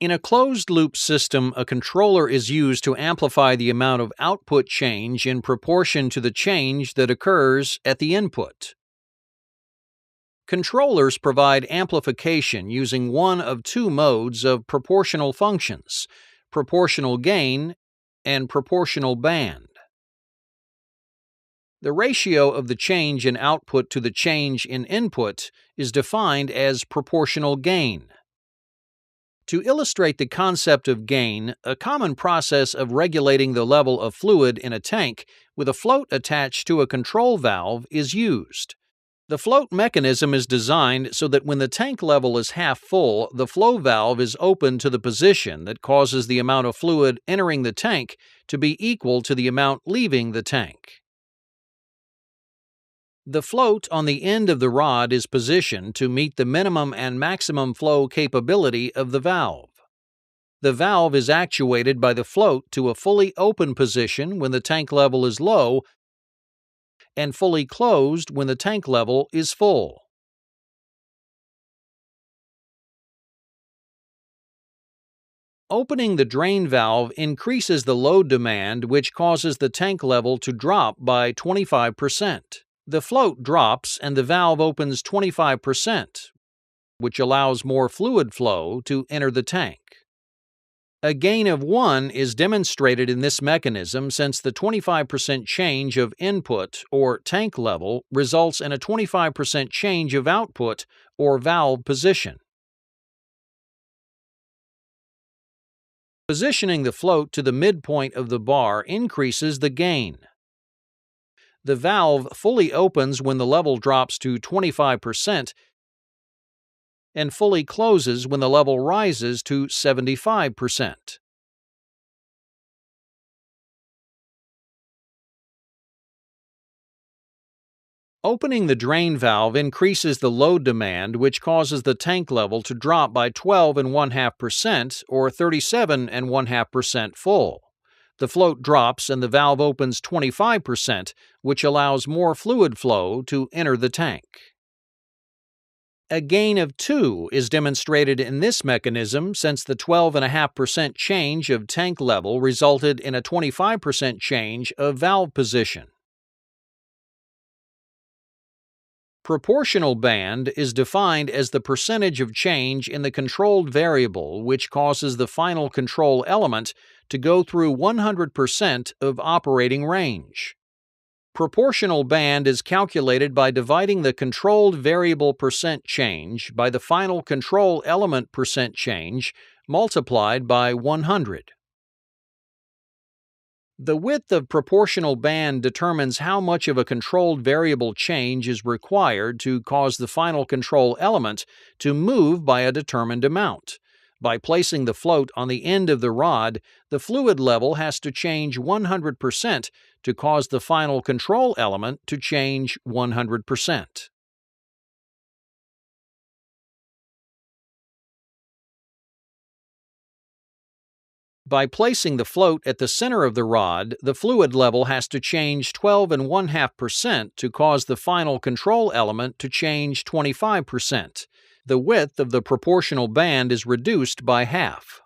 In a closed-loop system, a controller is used to amplify the amount of output change in proportion to the change that occurs at the input. Controllers provide amplification using one of two modes of proportional functions: proportional gain and proportional band. The ratio of the change in output to the change in input is defined as proportional gain. To illustrate the concept of gain, a common process of regulating the level of fluid in a tank with a float attached to a control valve is used. The float mechanism is designed so that when the tank level is half full, the flow valve is open to the position that causes the amount of fluid entering the tank to be equal to the amount leaving the tank. The float on the end of the rod is positioned to meet the minimum and maximum flow capability of the valve. The valve is actuated by the float to a fully open position when the tank level is low and fully closed when the tank level is full. Opening the drain valve increases the load demand, which causes the tank level to drop by 25%. The float drops and the valve opens 25%, which allows more fluid flow to enter the tank. A gain of 1 is demonstrated in this mechanism since the 25% change of input or tank level results in a 25% change of output or valve position. Positioning the float to the midpoint of the bar increases the gain. The valve fully opens when the level drops to 25% and fully closes when the level rises to 75%. Opening the drain valve increases the load demand, which causes the tank level to drop by 12.5% or 37.5% full. The float drops and the valve opens 25%, which allows more fluid flow to enter the tank. A gain of 2 is demonstrated in this mechanism since the 12.5% change of tank level resulted in a 25% change of valve position. Proportional band is defined as the percentage of change in the controlled variable which causes the final control element to go through 100% of operating range. Proportional band is calculated by dividing the controlled variable percent change by the final control element percent change multiplied by 100. The width of proportional band determines how much of a controlled variable change is required to cause the final control element to move by a determined amount. By placing the float on the end of the rod, the fluid level has to change 100% to cause the final control element to change 100%. By placing the float at the center of the rod, the fluid level has to change 12.5% to cause the final control element to change 25%. The width of the proportional band is reduced by half.